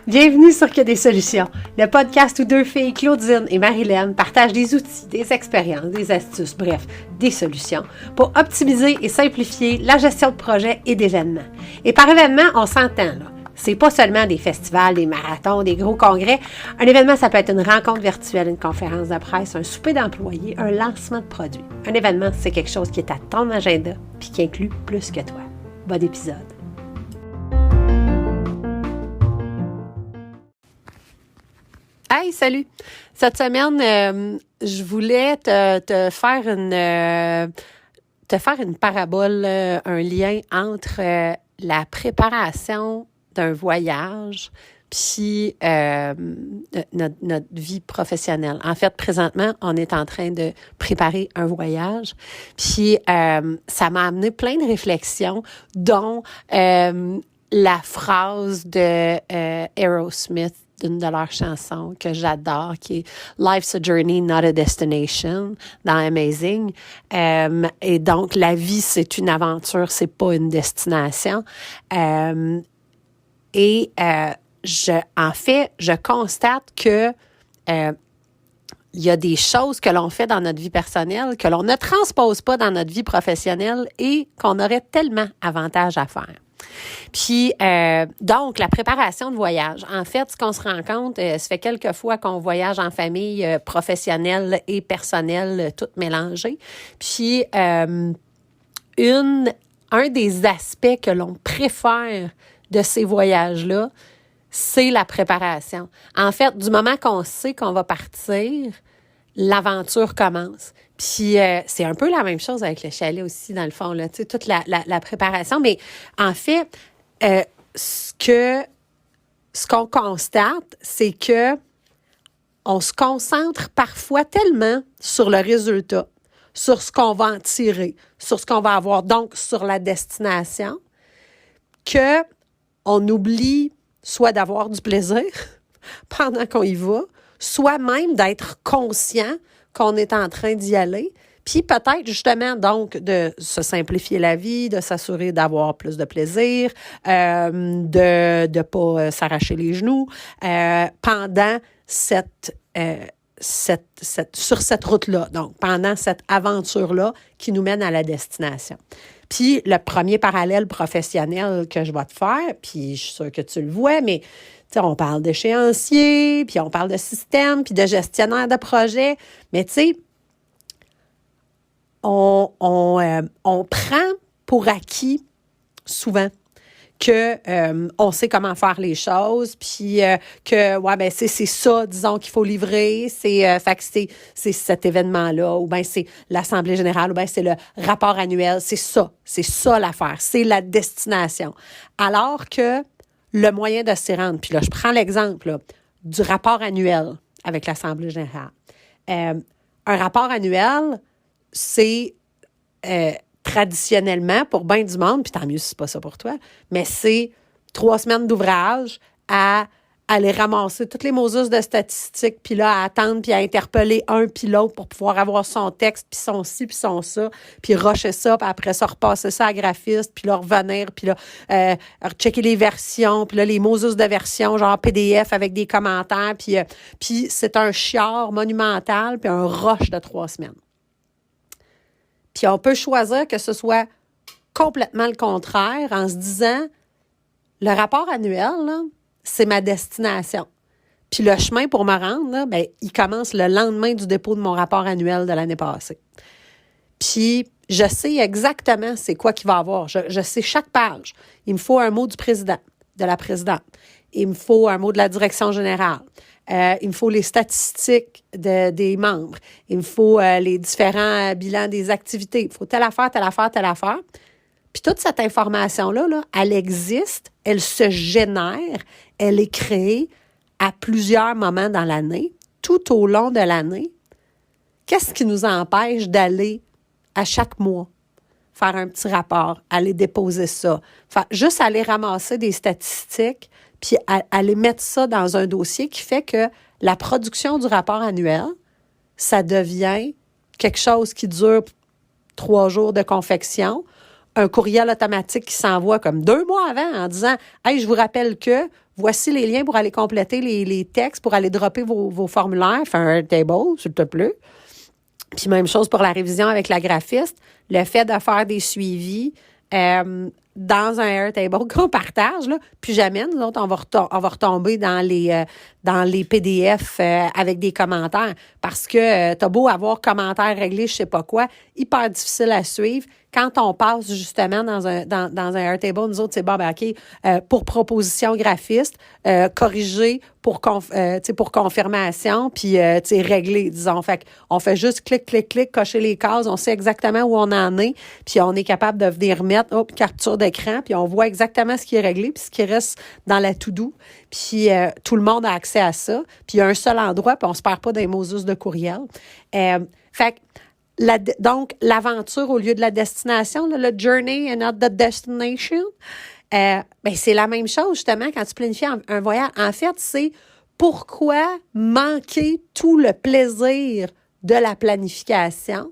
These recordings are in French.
Bienvenue sur Que des solutions, le podcast où deux filles, Claudine et Marilyn, partagent des outils, des expériences, des astuces, bref, des solutions pour optimiser et simplifier la gestion de projets et d'événements. Et par événement, on s'entend là. C'est pas seulement des festivals, des marathons, des gros congrès. Un événement, ça peut être une rencontre virtuelle, une conférence de presse, un souper d'employés, un lancement de produits. Un événement, c'est quelque chose qui est à ton agenda puis qui inclut plus que toi. Bon épisode. Hey, salut! Cette semaine, je voulais te faire une parabole, un lien entre la préparation d'un voyage puis notre vie professionnelle. En fait, présentement, on est en train de préparer un voyage, puis ça m'a amené plein de réflexions, dont la phrase de Aerosmith, d'une de leurs chansons que j'adore, qui est « Life's a journey, not a destination » dans Amazing. Et donc, la vie, c'est une aventure, c'est pas une destination. Je constate que il y a des choses que l'on fait dans notre vie personnelle que l'on ne transpose pas dans notre vie professionnelle et qu'on aurait tellement avantage à faire. Puis, donc, la préparation de voyage. En fait, ce qu'on se rend compte, ça fait quelques fois qu'on voyage en famille professionnelle et personnelle, toutes mélangées. Puis, un des aspects que l'on préfère de ces voyages-là, c'est la préparation. En fait, du moment qu'on sait qu'on va partir, l'aventure commence. Puis, c'est un peu la même chose avec le chalet aussi, dans le fond, là, tu sais, toute la préparation. Mais en fait, ce qu'on constate, c'est que on se concentre parfois tellement sur le résultat, sur ce qu'on va en tirer, sur ce qu'on va avoir, donc sur la destination, que on oublie soit d'avoir du plaisir pendant qu'on y va, soit même d'être conscient qu'on est en train d'y aller, puis peut-être justement donc de se simplifier la vie, de s'assurer d'avoir plus de plaisir, de pas s'arracher les genoux pendant sur cette route-là, donc pendant cette aventure-là qui nous mène à la destination. Puis le premier parallèle professionnel que je vais te faire, puis je suis sûre que tu le vois, mais on parle d'échéancier, puis on parle de système, puis de gestionnaire de projet, mais tu sais, on prend pour acquis souvent que on sait comment faire les choses, puis que c'est ça, disons, qu'il faut livrer, c'est cet événement-là, ou bien c'est l'assemblée générale, ou bien c'est le rapport annuel, c'est ça l'affaire, c'est la destination. Alors que le moyen de s'y rendre, puis là, je prends l'exemple là, du rapport annuel avec l'assemblée générale. Un rapport annuel, c'est traditionnellement, pour bien du monde, puis tant mieux si c'est pas ça pour toi, mais c'est 3 semaines d'ouvrage à aller ramasser toutes les mosus de statistiques, puis là, à attendre, puis à interpeller un puis l'autre pour pouvoir avoir son texte, puis son ci, puis son ça, puis rusher ça, puis après ça, repasser ça à graphiste, puis là, revenir, puis là, checker les versions, puis là, les mosus de version, genre PDF avec des commentaires, puis c'est un chiard monumental, puis un rush de 3 semaines. Puis on peut choisir que ce soit complètement le contraire en se disant, le rapport annuel, là, c'est ma destination. Puis le chemin pour me rendre, là, il commence le lendemain du dépôt de mon rapport annuel de l'année passée. Puis je sais exactement c'est quoi qu'il va y avoir. Je sais chaque page. Il me faut un mot du président, de la présidente. Il me faut un mot de la direction générale. Il me faut les statistiques des membres. Il me faut les différents bilans des activités. Il faut telle affaire. Puis toute cette information-là, là, elle existe, elle se génère, elle est créée à plusieurs moments dans l'année, tout au long de l'année. Qu'est-ce qui nous empêche d'aller à chaque mois faire un petit rapport, aller déposer ça, juste aller ramasser des statistiques, puis aller mettre ça dans un dossier qui fait que la production du rapport annuel, ça devient quelque chose qui dure 3 jours de confection, un courriel automatique qui s'envoie comme 2 mois avant en disant « Hey, je vous rappelle que voici les liens pour aller compléter les textes, pour aller dropper vos formulaires, fais un Airtable, s'il te plaît. » Puis même chose pour la révision avec la graphiste, le fait de faire des suivis dans un Airtable qu'on partage, là, puis jamais, nous autres, on va retomber dans les PDF avec des commentaires parce que t'as beau avoir commentaires réglés, je sais pas quoi, hyper difficile à suivre. Quand on passe justement dans un Airtable, nous autres, c'est bon, ben, OK, pour proposition graphiste, corriger pour confirmation, puis régler, disons. Fait qu'on fait juste clic, clic, clic, cocher les cases, on sait exactement où on en est, puis on est capable de venir mettre, capture d'écran, puis on voit exactement ce qui est réglé, puis ce qui reste dans la to-do. Puis tout le monde a accès à ça. Puis il y a un seul endroit, puis on se perd pas dans les Moses de courriel. Fait que donc, l'aventure au lieu de la destination, là, le journey and not the destination, c'est la même chose, justement, quand tu planifies un voyage. En fait, c'est pourquoi manquer tout le plaisir de la planification.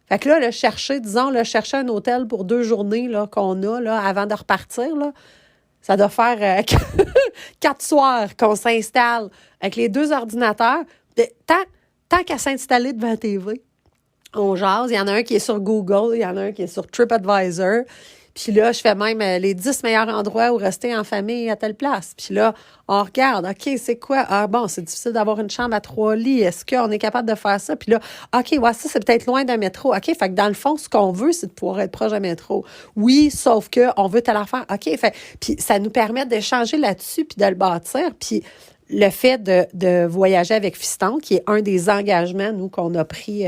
Fait que là, chercher un hôtel pour 2 journées là, qu'on a là, avant de repartir, là, ça doit faire 4 soirs qu'on s'installe avec les 2 ordinateurs. Tant qu'à s'installer devant la TV, on jase. Il y en a un qui est sur Google, il y en a un qui est sur TripAdvisor. Puis là, je fais même les 10 meilleurs endroits où rester en famille à telle place. Puis là, on regarde, OK, c'est quoi? Ah bon, c'est difficile d'avoir une chambre à 3 lits. Est-ce qu'on est capable de faire ça? Puis là, OK, ouais, ça, c'est peut-être loin d'un métro. OK, fait que dans le fond, ce qu'on veut, c'est de pouvoir être proche d'un métro. Oui, sauf qu'on veut telle affaire. OK, fait puis ça nous permet d'échanger là-dessus puis de le bâtir. Puis le fait de voyager avec Fiston, qui est un des engagements, nous, qu'on a pris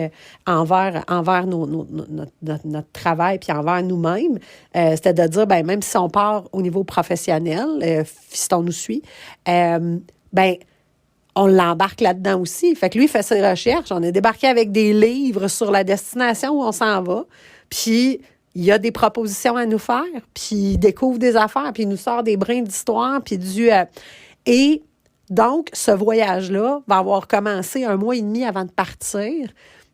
envers notre travail puis envers nous-mêmes, c'était de dire, même si on part au niveau professionnel, Fiston nous suit, on l'embarque là-dedans aussi. Fait que lui, il fait ses recherches. On est débarqué avec des livres sur la destination où on s'en va. Puis il y a des propositions à nous faire. Puis il découvre des affaires. Puis il nous sort des brins d'histoire. Puis et donc, ce voyage-là va avoir commencé 1 mois et demi avant de partir,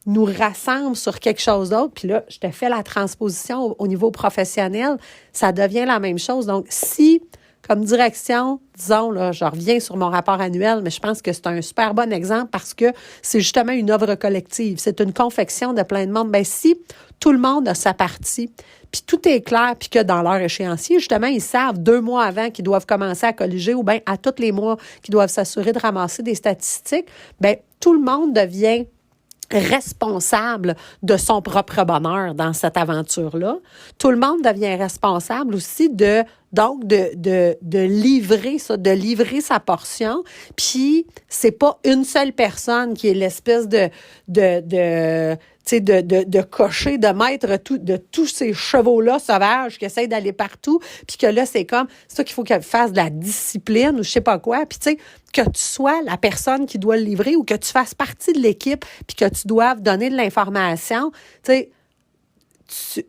nous rassemble sur quelque chose d'autre. Puis là, je te fais la transposition au niveau professionnel. Ça devient la même chose. Donc, si, comme direction, disons, là, je reviens sur mon rapport annuel, mais je pense que c'est un super bon exemple parce que c'est justement une œuvre collective. C'est une confection de plein de monde. Si tout le monde a sa partie, puis tout est clair, puis que dans leur échéancier, justement, ils savent 2 mois avant qu'ils doivent commencer à colliger ou bien à tous les mois qu'ils doivent s'assurer de ramasser des statistiques, tout le monde devient responsable de son propre bonheur dans cette aventure-là. Tout le monde devient responsable aussi de livrer ça, de livrer sa portion. Puis, c'est pas une seule personne qui est l'espèce de cocher, de maître de tous ces chevaux-là sauvages qui essayent d'aller partout, puis que là, c'est ça qu'il faut qu'elle fasse de la discipline ou je sais pas quoi. Puis, tu sais, que tu sois la personne qui doit le livrer ou que tu fasses partie de l'équipe puis que tu doives donner de l'information, tu sais,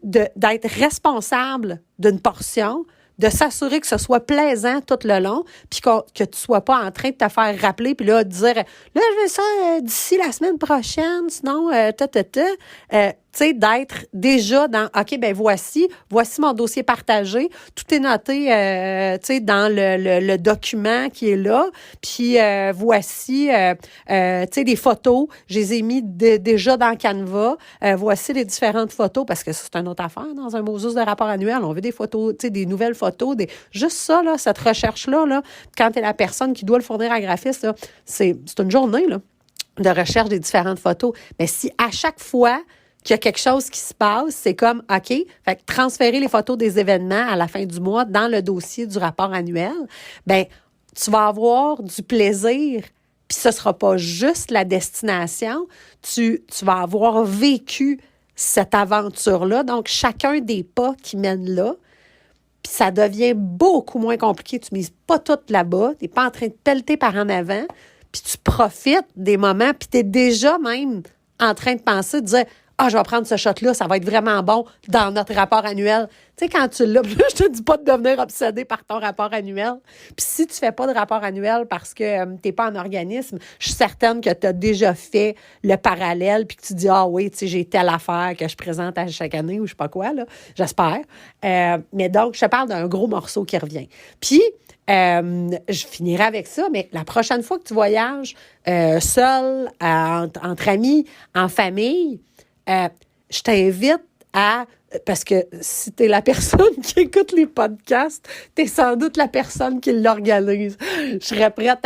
d'être responsable d'une portion, de s'assurer que ce soit plaisant tout le long, puis que tu sois pas en train de te faire rappeler, puis là, de dire, là, je veux ça d'ici la semaine prochaine, sinon, tu sais, d'être déjà dans, OK, voici mon dossier partagé, tout est noté, tu sais, dans le document qui est là, puis voici, tu sais, des photos, je les ai mis déjà dans Canva, voici les différentes photos, parce que ça, c'est une autre affaire dans un Moses de rapport annuel, on veut des photos, tu sais, des nouvelles photos, juste ça, là, cette recherche-là, là, quand tu es la personne qui doit le fournir à la graphiste, là, c'est une journée, là, de recherche des différentes photos. Mais si à chaque fois qu'il y a quelque chose qui se passe, c'est comme, OK, fait que transférer les photos des événements à la fin du mois dans le dossier du rapport annuel, tu vas avoir du plaisir, puis ce sera pas juste la destination, tu vas avoir vécu cette aventure-là. Donc, chacun des pas qui mènent là, puis ça devient beaucoup moins compliqué. Tu mises pas tout là-bas, tu n'es pas en train de pelleter par en avant, puis tu profites des moments, puis tu es déjà même en train de penser, de dire, Ah, je vais prendre ce shot-là, ça va être vraiment bon dans notre rapport annuel. Tu sais, quand tu l'as, là, je te dis pas de devenir obsédé par ton rapport annuel. Puis si tu fais pas de rapport annuel parce que t'es pas en organisme, je suis certaine que tu as déjà fait le parallèle puis que tu dis, ah oui, tu sais, j'ai telle affaire que je présente à chaque année ou je sais pas quoi, là. J'espère. Mais donc, je te parle d'un gros morceau qui revient. Puis, je finirai avec ça, mais la prochaine fois que tu voyages seul, entre amis, en famille, je t'invite parce que si tu es la personne qui écoute les podcasts, tu es sans doute la personne qui l'organise. Je serais prête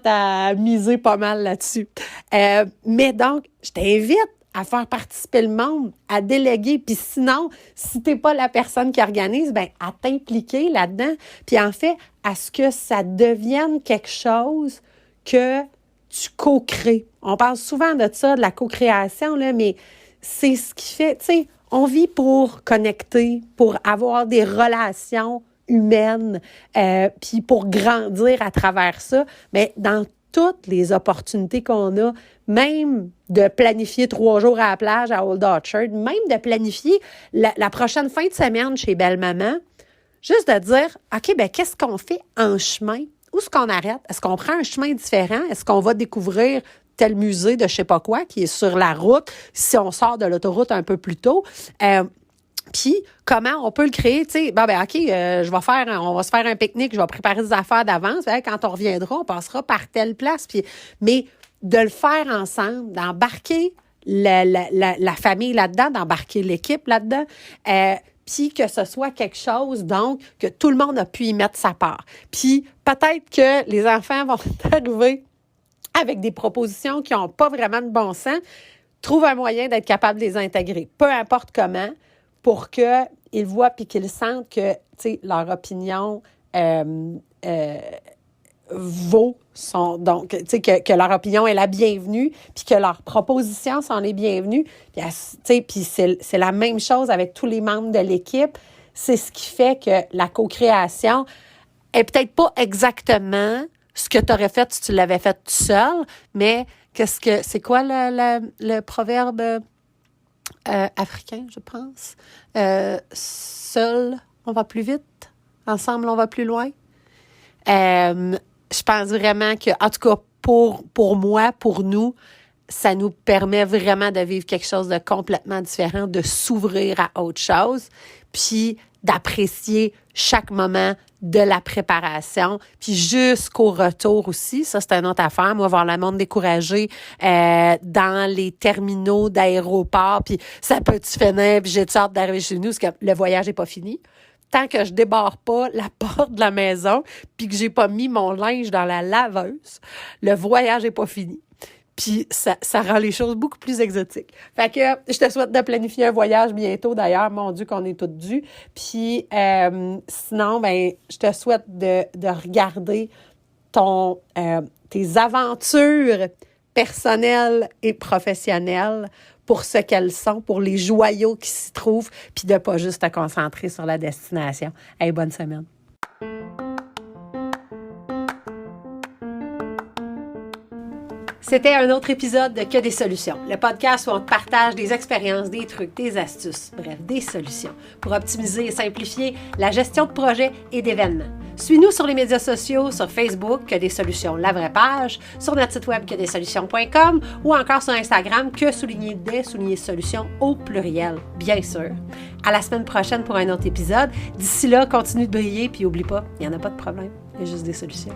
à miser pas mal là-dessus. Mais donc, je t'invite à faire participer le monde, à déléguer. Puis sinon, si t'es pas la personne qui organise, ben à t'impliquer là-dedans. Puis en fait, à ce que ça devienne quelque chose que tu co-crées. On parle souvent de ça, de la co-création, là, mais c'est ce qui fait, tu sais, on vit pour connecter, pour avoir des relations humaines, puis pour grandir à travers ça. Mais dans toutes les opportunités qu'on a, même de planifier 3 jours à la plage à Old Orchard, même de planifier la prochaine fin de semaine chez Belle-Maman, juste de dire, OK, ben qu'est-ce qu'on fait en chemin? Où est-ce qu'on arrête? Est-ce qu'on prend un chemin différent? Est-ce qu'on va découvrir tel musée de je sais pas quoi qui est sur la route si on sort de l'autoroute un peu plus tôt? Puis, comment on peut le créer, tu sais, ben, OK, on va se faire un pique-nique, je vais préparer des affaires d'avance, quand on reviendra, on passera par telle place, puis, mais de le faire ensemble, d'embarquer la famille là-dedans, d'embarquer l'équipe là-dedans, puis que ce soit quelque chose, donc, que tout le monde a pu y mettre sa part. Puis, peut-être que les enfants vont arriver avec des propositions qui n'ont pas vraiment de bon sens, trouve un moyen d'être capable de les intégrer, peu importe comment, pour qu'ils voient puis qu'ils sentent que, tu sais, leur opinion vaut son... Donc, tu sais, que leur opinion est la bienvenue puis que leurs propositions sont les bienvenues. Puis, tu sais, puis c'est la même chose avec tous les membres de l'équipe. C'est ce qui fait que la co-création est peut-être pas exactement ce que tu aurais fait si tu l'avais fait tout seul, mais c'est quoi le proverbe africain, je pense? Seul, on va plus vite. Ensemble, on va plus loin. Je pense vraiment que, en tout cas, pour moi, pour nous, ça nous permet vraiment de vivre quelque chose de complètement différent, de s'ouvrir à autre chose, puis d'apprécier chaque moment de la préparation, puis jusqu'au retour aussi. Ça, c'est une autre affaire. Moi, voir le monde découragé dans les terminaux d'aéroport, puis ça peut-tu finir, puis j'ai hâte d'arriver chez nous, parce que le voyage n'est pas fini. Tant que je débarre pas la porte de la maison, puis que j'ai pas mis mon linge dans la laveuse, le voyage n'est pas fini. Puis ça rend les choses beaucoup plus exotiques. Fait que je te souhaite de planifier un voyage bientôt. D'ailleurs, mon Dieu, qu'on est toutes dues. Puis sinon, ben je te souhaite de regarder tes aventures personnelles et professionnelles pour ce qu'elles sont, pour les joyaux qui s'y trouvent, puis de pas juste te concentrer sur la destination. Hey, bonne semaine. C'était un autre épisode de Que des solutions, le podcast où on te partage des expériences, des trucs, des astuces, bref, des solutions pour optimiser et simplifier la gestion de projets et d'événements. Suis-nous sur les médias sociaux, sur Facebook, Que des solutions, la vraie page, sur notre site web quedessolutions.com ou encore sur Instagram, _des_solutions au pluriel, bien sûr. À la semaine prochaine pour un autre épisode. D'ici là, continue de briller, puis oublie pas, il n'y en a pas de problème, il y a juste des solutions.